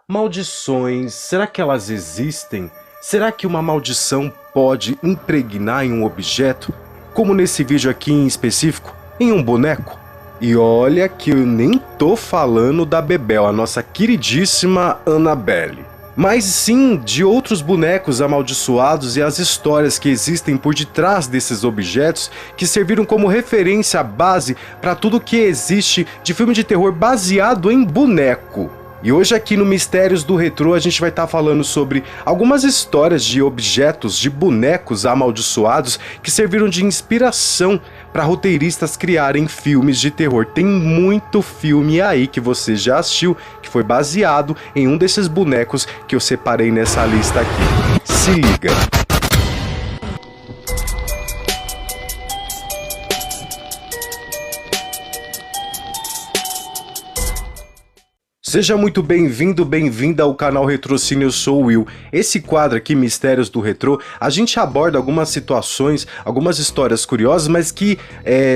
Maldições, será que elas existem? Será que uma maldição pode impregnar em um objeto? Como nesse vídeo aqui em específico, em um boneco? E olha que eu nem tô falando da Bebel, a nossa queridíssima Annabelle. Mas sim de outros bonecos amaldiçoados e as histórias que existem por detrás desses objetos que serviram como referência base para tudo que existe de filme de terror baseado em boneco. E hoje aqui no Mistérios do Retrô a gente vai estar falando sobre algumas histórias de objetos, de bonecos amaldiçoados que serviram de inspiração para roteiristas criarem filmes de terror. Tem muito filme aí que você já assistiu que foi baseado em um desses bonecos que eu separei nessa lista aqui. Se liga! Seja muito bem-vindo, bem-vinda ao canal Retrocine, eu sou o Will. Esse quadro aqui, Mistérios do Retrô, a gente aborda algumas situações, algumas histórias curiosas, mas que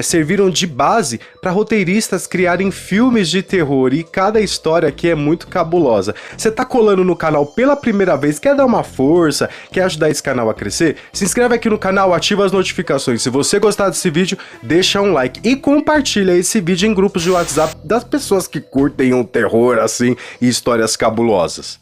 serviram de base para roteiristas criarem filmes de terror, e cada história aqui é muito cabulosa. Você tá colando no canal pela primeira vez, quer dar uma força, quer ajudar esse canal a crescer? Se inscreve aqui no canal, ativa as notificações. Se você gostar desse vídeo, deixa um like e compartilha esse vídeo em grupos de WhatsApp das pessoas que curtem um terror assim, e histórias cabulosas.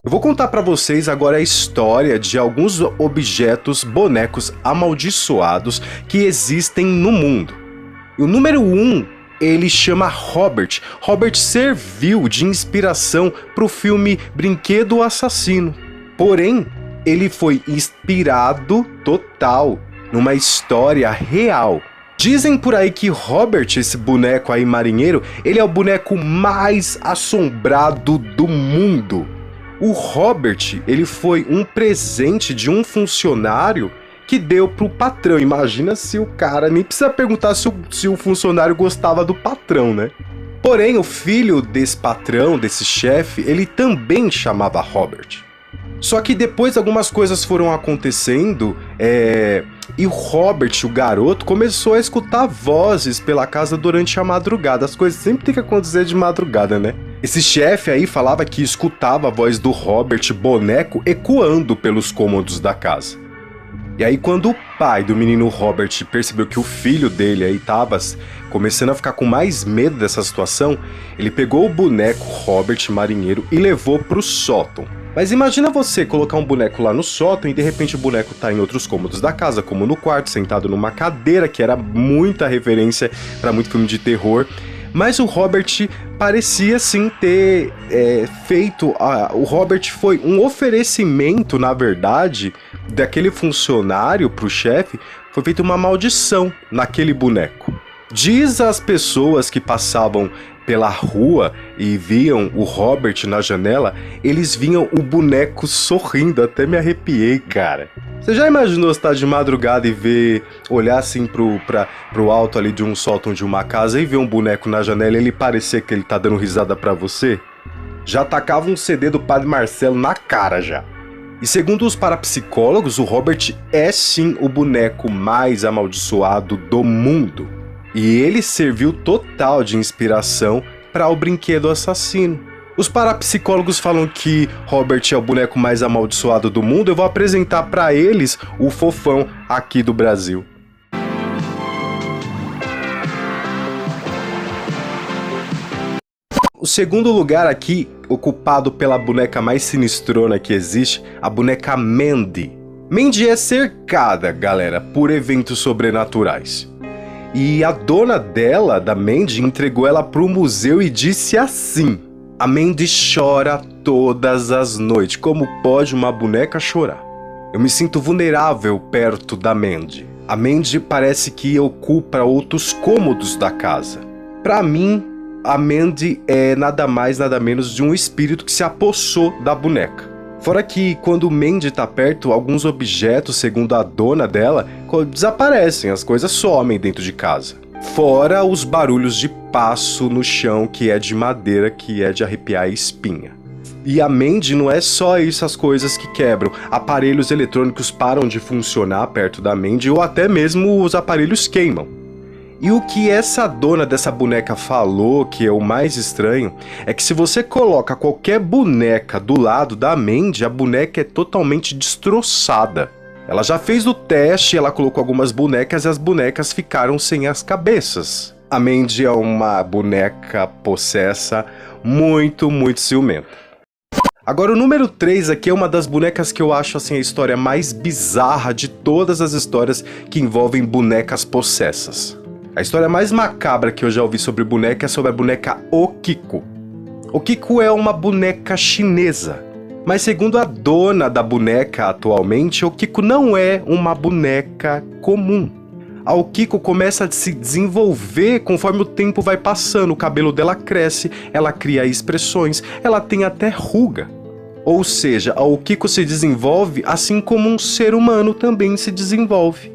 Eu vou contar pra vocês agora a história de alguns objetos, bonecos amaldiçoados que existem no mundo. E o número 1, ele chama Robert. Robert serviu de inspiração pro filme Brinquedo Assassino. Porém, ele foi inspirado total numa história real. Dizem por aí que Robert, esse boneco aí marinheiro, ele é o boneco mais assombrado do mundo. O Robert, ele foi um presente de um funcionário que deu pro patrão. Imagina se o cara, nem precisa perguntar se o funcionário gostava do patrão, né? Porém, o filho desse patrão, desse chefe, ele também chamava Robert. Só que depois algumas coisas foram acontecendo, e o Robert, o garoto, começou a escutar vozes pela casa durante a madrugada. As coisas sempre tem que acontecer de madrugada, né? Esse chefe aí falava que escutava a voz do Robert, boneco, ecoando pelos cômodos da casa. E aí quando o pai do menino Robert percebeu que o filho dele aí tava começando a ficar com mais medo dessa situação, ele pegou o boneco Robert marinheiro e levou pro sótão. Mas imagina você colocar um boneco lá no sótão e de repente o boneco tá em outros cômodos da casa, como no quarto, sentado numa cadeira, que era muita referência para muito filme de terror. Mas o Robert parecia sim ter feito... o Robert foi um oferecimento, na verdade, daquele funcionário pro chefe, foi feita uma maldição naquele boneco. Diz as pessoas que passavam pela rua e viam o Robert na janela, eles viam o boneco sorrindo, até me arrepiei, cara. Você já imaginou estar de madrugada e olhar assim pro alto ali de um sótão de uma casa e ver um boneco na janela e ele parecer que ele tá dando risada pra você? Já tacava um CD do Padre Marcelo na cara já. E segundo os parapsicólogos, o Robert é sim o boneco mais amaldiçoado do mundo. E ele serviu total de inspiração para o Brinquedo Assassino. Os parapsicólogos falam que Robert é o boneco mais amaldiçoado do mundo. Eu vou apresentar para eles o fofão aqui do Brasil. O segundo lugar aqui, ocupado pela boneca mais sinistrona que existe, a boneca Mandy. Mandy é cercada, galera, por eventos sobrenaturais. E a dona dela, da Mandy, entregou ela pro museu e disse assim: a Mandy chora todas as noites. Como pode uma boneca chorar? Eu me sinto vulnerável perto da Mandy. A Mandy parece que ocupa outros cômodos da casa. Pra mim, a Mandy é nada mais, nada menos de um espírito que se apossou da boneca. Fora que, quando o Mandy tá perto, alguns objetos, segundo a dona dela, desaparecem, as coisas somem dentro de casa. Fora os barulhos de passo no chão, que é de madeira, que é de arrepiar a espinha. E a Mandy não é só isso, as coisas que quebram. Aparelhos eletrônicos param de funcionar perto da Mandy, ou até mesmo os aparelhos queimam. E o que essa dona dessa boneca falou, que é o mais estranho, é que se você coloca qualquer boneca do lado da Mandy, a boneca é totalmente destroçada. Ela já fez o teste, ela colocou algumas bonecas e as bonecas ficaram sem as cabeças. A Mandy é uma boneca possessa muito ciumenta. Agora o número 3 aqui é uma das bonecas que eu acho assim a história mais bizarra de todas as histórias que envolvem bonecas possessas. A história mais macabra que eu já ouvi sobre boneca é sobre a boneca Okiko. Okiko é uma boneca chinesa, mas segundo a dona da boneca atualmente, Okiko não é uma boneca comum. A Okiko começa a se desenvolver conforme o tempo vai passando, o cabelo dela cresce, ela cria expressões, ela tem até ruga. Ou seja, a Okiko se desenvolve assim como um ser humano também se desenvolve.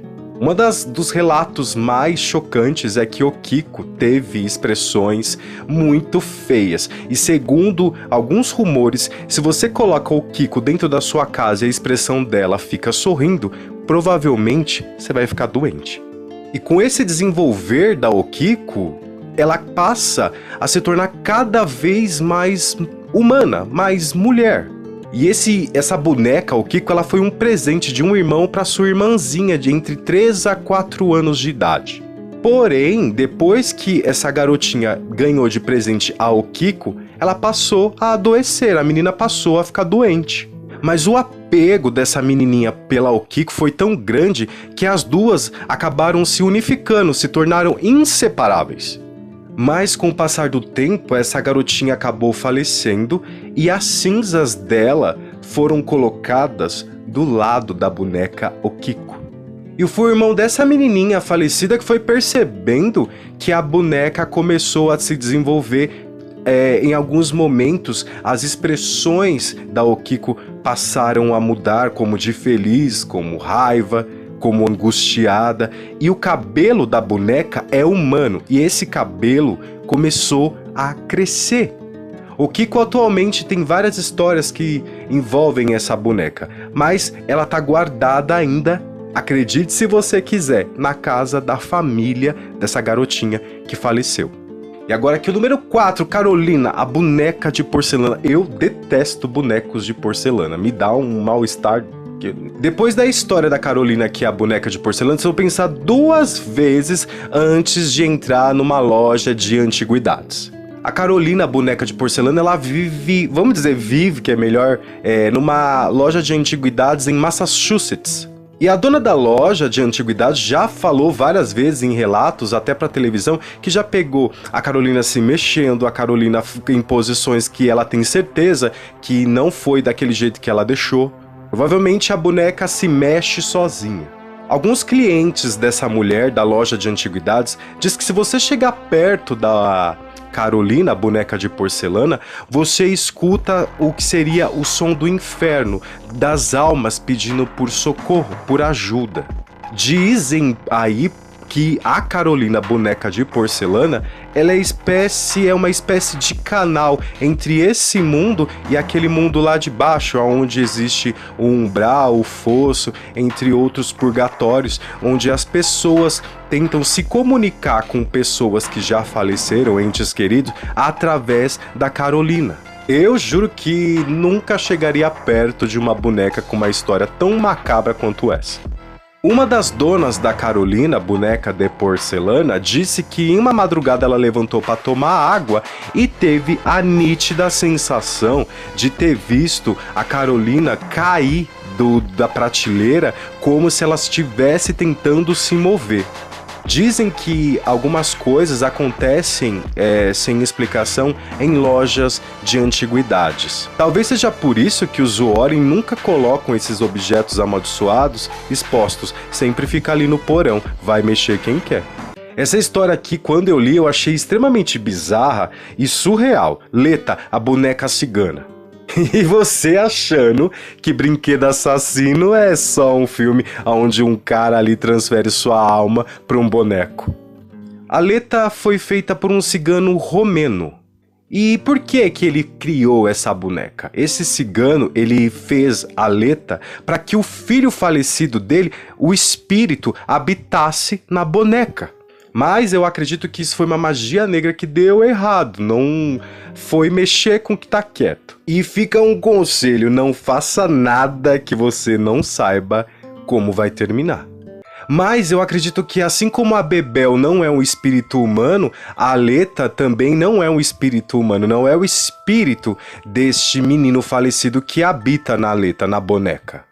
Dos relatos mais chocantes é que Okiko teve expressões muito feias. E segundo alguns rumores, se você coloca Okiko dentro da sua casa e a expressão dela fica sorrindo, provavelmente você vai ficar doente. E com esse desenvolver da Okiko, ela passa a se tornar cada vez mais humana, mais mulher. E essa boneca, Okiko, ela foi um presente de um irmão para sua irmãzinha de entre 3 a 4 anos de idade. Porém, depois que essa garotinha ganhou de presente a Okiko, ela passou a adoecer, a menina passou a ficar doente. Mas o apego dessa menininha pela Okiko foi tão grande que as duas acabaram se unificando, se tornaram inseparáveis. Mas com o passar do tempo, essa garotinha acabou falecendo e as cinzas dela foram colocadas do lado da boneca Okiko. E foi o irmão dessa menininha falecida que foi percebendo que a boneca começou a se desenvolver. Em alguns momentos, as expressões da Okiko passaram a mudar, como de feliz, como raiva, como angustiada, e o cabelo da boneca é humano, e esse cabelo começou a crescer. Okiko atualmente tem várias histórias que envolvem essa boneca, mas ela está guardada ainda, acredite se você quiser, na casa da família dessa garotinha que faleceu. E agora aqui o número 4, Carolina, a boneca de porcelana. Eu detesto bonecos de porcelana, me dá um mal-estar. Depois da história da Carolina, que é a boneca de porcelana, você vai pensar 2 vezes antes de entrar numa loja de antiguidades. A Carolina, a boneca de porcelana, ela vive, vamos dizer vive, que é melhor, numa loja de antiguidades em Massachusetts. E a dona da loja de antiguidades já falou várias vezes em relatos, até pra televisão, que já pegou a Carolina se mexendo, a Carolina em posições que ela tem certeza que não foi daquele jeito que ela deixou. Provavelmente a boneca se mexe sozinha. Alguns clientes dessa mulher da loja de antiguidades diz que se você chegar perto da Carolina, a boneca de porcelana, você escuta o que seria o som do inferno, das almas pedindo por socorro, por ajuda. Dizem aí que a Carolina, boneca de porcelana, ela é uma espécie de canal entre esse mundo e aquele mundo lá de baixo, onde existe o umbral, o fosso, entre outros purgatórios, onde as pessoas tentam se comunicar com pessoas que já faleceram, entes queridos, através da Carolina. Eu juro que nunca chegaria perto de uma boneca com uma história tão macabra quanto essa. Uma das donas da Carolina, boneca de porcelana, disse que em uma madrugada ela levantou para tomar água e teve a nítida sensação de ter visto a Carolina cair da prateleira como se ela estivesse tentando se mover. Dizem que algumas coisas acontecem sem explicação em lojas de antiguidades. Talvez seja por isso que os Zorin nunca colocam esses objetos amaldiçoados expostos, sempre fica ali no porão, vai mexer quem quer. Essa história aqui, quando eu li, eu achei extremamente bizarra e surreal. Leta, a boneca cigana. E você achando que Brinquedo Assassino é só um filme onde um cara ali transfere sua alma para um boneco. A Leta foi feita por um cigano romeno. E por que ele criou essa boneca? Esse cigano, ele fez a Leta para que o filho falecido dele, o espírito, habitasse na boneca. Mas eu acredito que isso foi uma magia negra que deu errado, não foi mexer com o que tá quieto. E fica um conselho, não faça nada que você não saiba como vai terminar. Mas eu acredito que assim como a Bebel não é um espírito humano, a Aleta também não é um espírito humano, não é o espírito deste menino falecido que habita na Aleta, na boneca.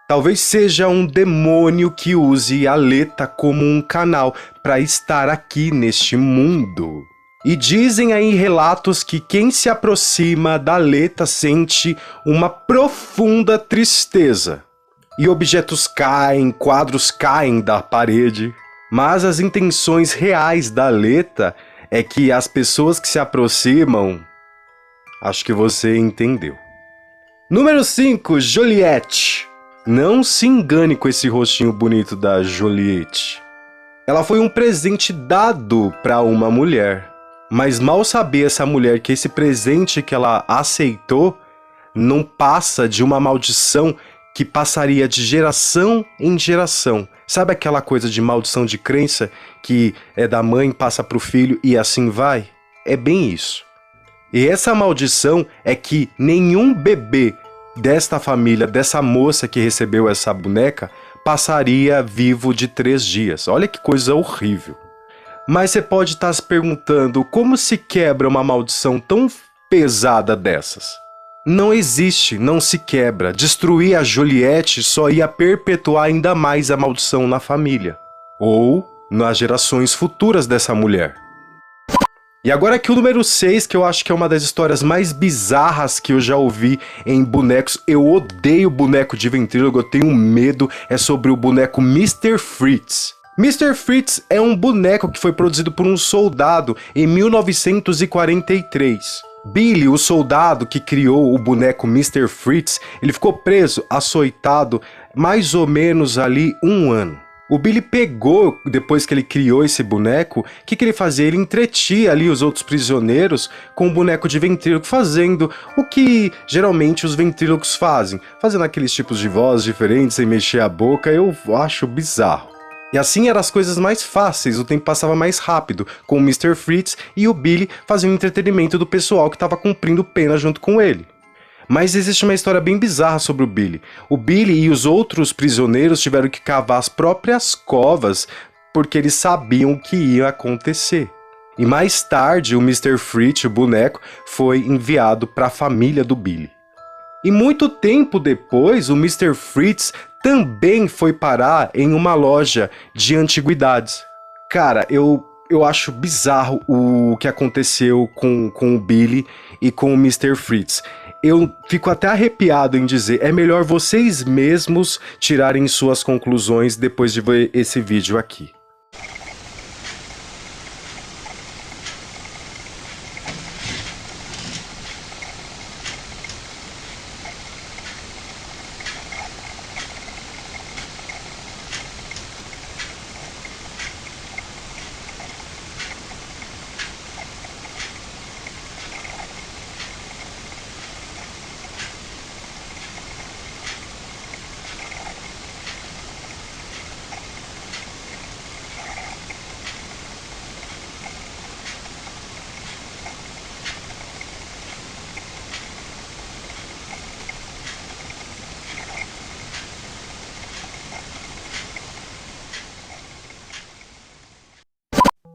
Talvez seja um demônio que use a Aleta como um canal para estar aqui neste mundo. E dizem aí relatos que quem se aproxima da Aleta sente uma profunda tristeza. E objetos caem, quadros caem da parede. Mas as intenções reais da Aleta é que as pessoas que se aproximam... Acho que você entendeu. Número 5, Joliette. Não se engane com esse rostinho bonito da Joliette. Ela foi um presente dado para uma mulher. Mas mal sabia essa mulher que esse presente que ela aceitou não passa de uma maldição que passaria de geração em geração. Sabe aquela coisa de maldição de crença que é da mãe, passa para o filho e assim vai? É bem isso. E essa maldição é que nenhum bebê desta família, dessa moça que recebeu essa boneca, passaria vivo de 3 dias. Olha que coisa horrível. Mas você pode estar se perguntando como se quebra uma maldição tão pesada dessas? Não existe, não se quebra. Destruir a Joliette só ia perpetuar ainda mais a maldição na família. Ou nas gerações futuras dessa mulher. E agora aqui o número 6, que eu acho que é uma das histórias mais bizarras que eu já ouvi em bonecos. Eu odeio boneco de ventrílogo, eu tenho medo. É sobre o boneco Mr. Fritz. Mr. Fritz é um boneco que foi produzido por um soldado em 1943. Billy, o soldado que criou o boneco Mr. Fritz, ele ficou preso, açoitado, mais ou menos ali 1 ano. O Billy pegou, depois que ele criou esse boneco, o que ele fazia? Ele entretia ali os outros prisioneiros com o boneco de ventríloco, fazendo o que geralmente os ventrílocos fazem, fazendo aqueles tipos de voz diferentes, sem mexer a boca. Eu acho bizarro. E assim eram as coisas mais fáceis, o tempo passava mais rápido, com o Mr. Fritz e o Billy fazendo entretenimento do pessoal que estava cumprindo pena junto com ele. Mas existe uma história bem bizarra sobre o Billy. O Billy e os outros prisioneiros tiveram que cavar as próprias covas porque eles sabiam o que ia acontecer. E mais tarde o Mr. Fritz, o boneco, foi enviado para a família do Billy. E muito tempo depois, o Mr. Fritz também foi parar em uma loja de antiguidades. Cara, eu acho bizarro o que aconteceu com o Billy e com o Mr. Fritz. Eu fico até arrepiado em dizer, é melhor vocês mesmos tirarem suas conclusões depois de ver esse vídeo aqui.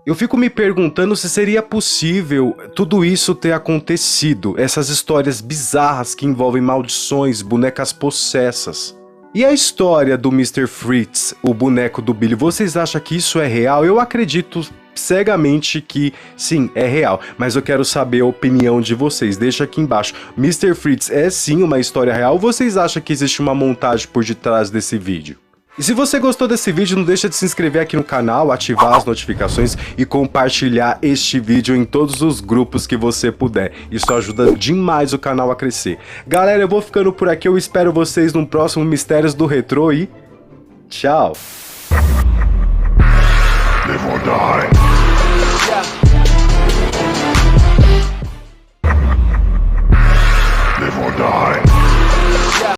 Eu fico me perguntando se seria possível tudo isso ter acontecido, essas histórias bizarras que envolvem maldições, bonecas possessas. E a história do Mr. Fritz, o boneco do Billy, vocês acham que isso é real? Eu acredito cegamente que sim, é real, mas eu quero saber a opinião de vocês, deixa aqui embaixo. Mr. Fritz é sim uma história real ou vocês acham que existe uma montagem por detrás desse vídeo? E se você gostou desse vídeo, não deixa de se inscrever aqui no canal, ativar as notificações e compartilhar este vídeo em todos os grupos que você puder. Isso ajuda demais o canal a crescer. Galera, eu vou ficando por aqui, eu espero vocês no próximo Mistérios do Retrô e... tchau! Live or die. Live or die.